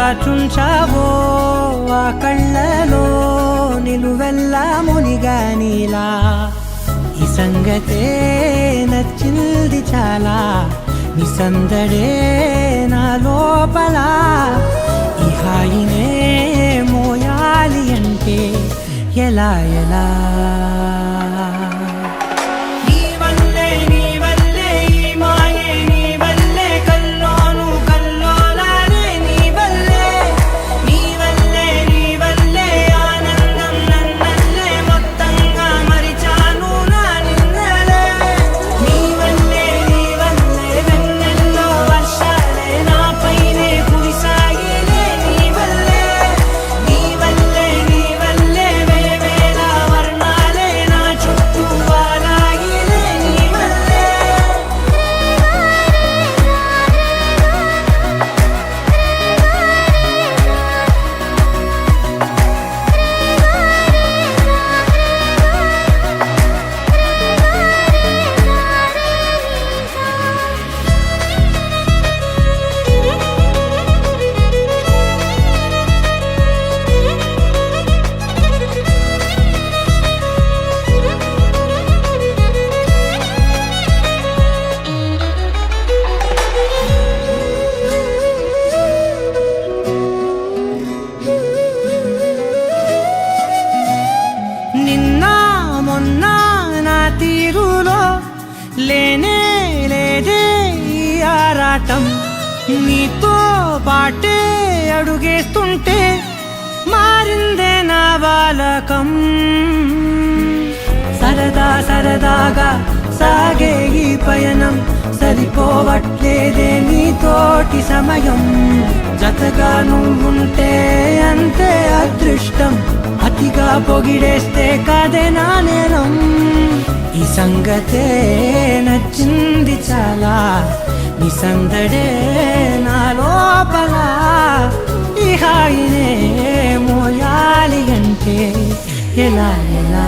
దాచుంచావో ఆ కళ్ళలో నిలువెల్లా మునిగానిలా ఈ సంగతే నచ్చింది చాలా నీ సందడే నా లోపల ఈ హాయినే మోయాలి అంటే ఎలా ఎలా లేనే లేదే ఈ ఆరాటం నీతో పాటే అడుగేస్తుంటే మారిందే నా బాలకం సరదా సరదాగా సాగే ఈ పయనం సరిపోవట్లేదే నీతోటి సమయం జతగా నువ్వుంటే అంతే అదృష్టం అతిగా పొగిడేస్తే కాదే నా నేరం ఈ సంగతే నచ్చింది చాలా నీ సందడే నా లోపల ఈ హాయినే మోయాలి అంటే ఎలా ఎలా